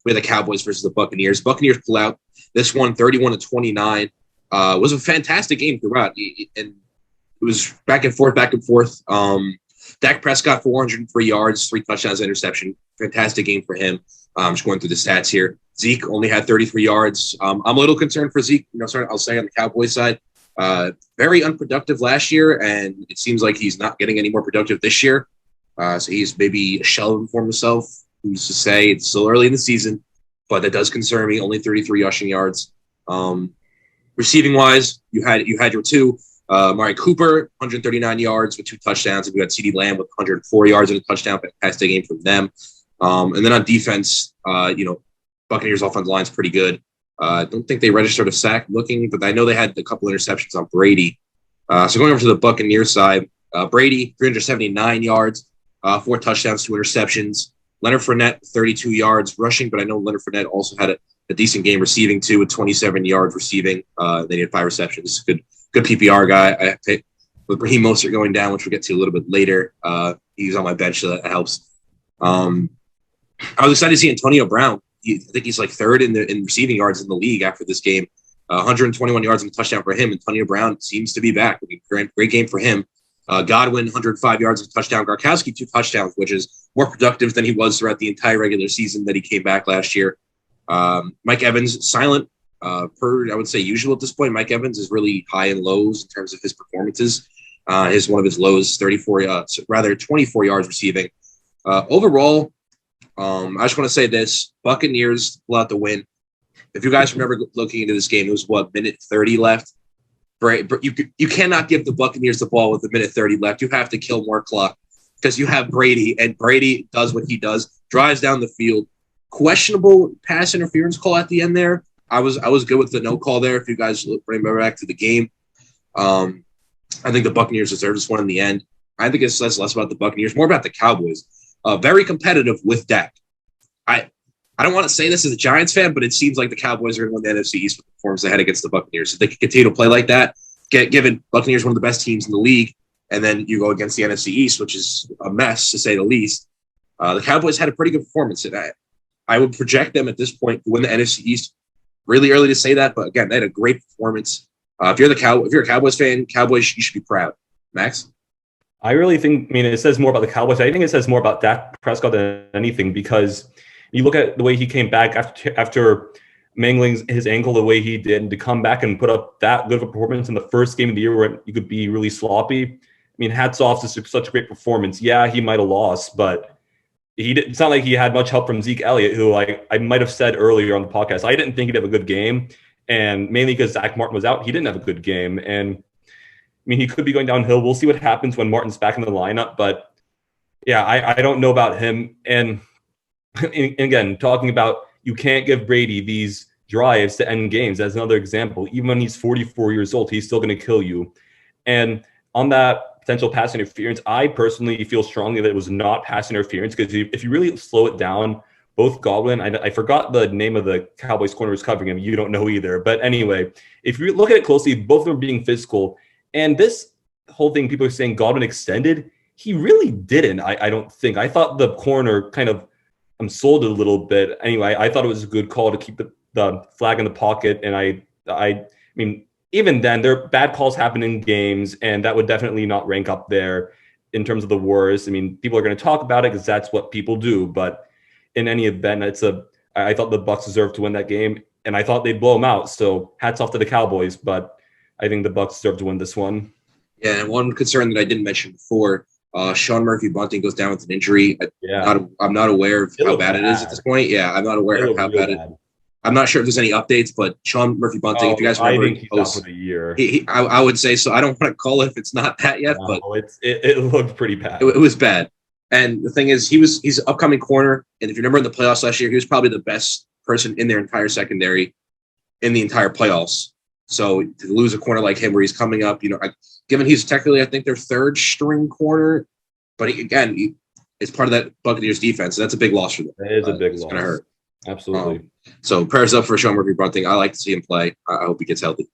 we had the Cowboys versus the Buccaneers. Buccaneers pull out this one 31-29. Was a fantastic game throughout. And it was back and forth. Dak Prescott, 403 yards, 3 touchdowns, interception. Fantastic game for him. Just going through the stats here. Zeke only had 33 yards. I'm a little concerned for Zeke. I'll say on the Cowboys side. Very unproductive last year, and it seems like he's not getting any more productive this year. So he's maybe a shell for himself. Who's to say? It's still early in the season, but that does concern me. Only 33 rushing yards. Receiving wise, you had your two. Amari Cooper, 139 yards with 2 touchdowns, and you had CeeDee Lamb with 104 yards and a touchdown. Fantastic game from them. And then on defense, Buccaneers offensive line is pretty good. I don't think they registered a sack looking, but I know they had a couple interceptions on Brady. So going over to the Buccaneers side, Brady, 379 yards, 4 touchdowns, 2 interceptions. Leonard Fournette, 32 yards rushing, but I know Leonard Fournette also had a decent game receiving too, with 27 yards receiving. They had 5 receptions. Good PPR guy. With Raheem Mostert going down, which we'll get to a little bit later, he's on my bench, so that helps. I was excited to see Antonio Brown. I think he's like 3rd in receiving yards in the league after this game. 121 yards and a touchdown for him. Antonio Brown seems to be back. Great game for him. Godwin, 105 yards and a touchdown. Gronkowski, 2 touchdowns, which is more productive than he was throughout the entire regular season that he came back last year. Mike Evans, silent per, I would say, usual at this point. Mike Evans is really high and lows in terms of his performances. One of his lows, 24 yards receiving. Overall, I just want to say this: Buccaneers pull out the win. If you guys remember looking into this game, it was minute 30 left. You cannot give the Buccaneers the ball with a minute 30 left. You have to kill more clock because you have Brady, and Brady does what he does, drives down the field. Questionable pass interference call at the end there. I was good with the no call there. If you guys bring back to the game, I think the Buccaneers deserve this one in the end. I think it says less about the Buccaneers, more about the Cowboys. Very competitive with Dak. I don't want to say this as a Giants fan, but it seems like the Cowboys are going to win the NFC East with the performance they had against the Buccaneers. If they can continue to play like that, given Buccaneers one of the best teams in the league, and then you go against the NFC East, which is a mess to say the least. The Cowboys had a pretty good performance today. I would project them at this point to win the NFC East. Really early to say that, but again, they had a great performance. If you're a Cowboys fan, Cowboys, you should be proud. Max? I really think, it says more about the Cowboys. I think it says more about Dak Prescott than anything, because you look at the way he came back after mangling his ankle the way he did, and to come back and put up that good of a performance in the first game of the year where you could be really sloppy. Hats off to such a great performance. Yeah, he might have lost, but it's not like he had much help from Zeke Elliott, who I might have said earlier on the podcast, I didn't think he'd have a good game. And mainly because Zach Martin was out, he didn't have a good game. And he could be going downhill. We'll see what happens when Martin's back in the lineup. But yeah, I don't know about him. And again, talking about you can't give Brady these drives to end games. That's another example. Even when he's 44 years old, he's still going to kill you. And on that potential pass interference, I personally feel strongly that it was not pass interference, because if you really slow it down, both Godwin, I forgot the name of the Cowboys corners covering him. You don't know either. But anyway, if you look at it closely, both of them are being physical. And this whole thing, people are saying Godwin extended. He really didn't, I don't think. I thought the corner kind of sold it a little bit. Anyway, I thought it was a good call to keep the flag in the pocket. And I mean, even then, there bad calls happen in games, and that would definitely not rank up there in terms of the worst. People are going to talk about it because that's what people do. But in any event, I thought the Bucs deserved to win that game, and I thought they'd blow them out. So hats off to the Cowboys, but I think the Bucs deserve to win this one. Yeah, and one concern that I didn't mention before, Sean Murphy-Bunting goes down with an injury. I'm not aware of how bad it is at this point. Yeah, I'm not aware of how bad it is. I'm not sure if there's any updates, but Sean Murphy-Bunting, if you guys remember, I think he's out for the year. I would say so. I don't want to call it if it's not that yet, but it looked pretty bad. It was bad. And the thing is, he's an upcoming corner, and if you remember in the playoffs last year, he was probably the best person in their entire secondary in the entire playoffs. So to lose a corner like him, where he's coming up, given he's technically, I think, their 3rd string corner, but it's part of that Buccaneers defense. So that's a big loss for them. It is a big loss. It's going to hurt. Absolutely. So prayers up for Sean Murphy-Bunting. I like to see him play. I hope he gets healthy.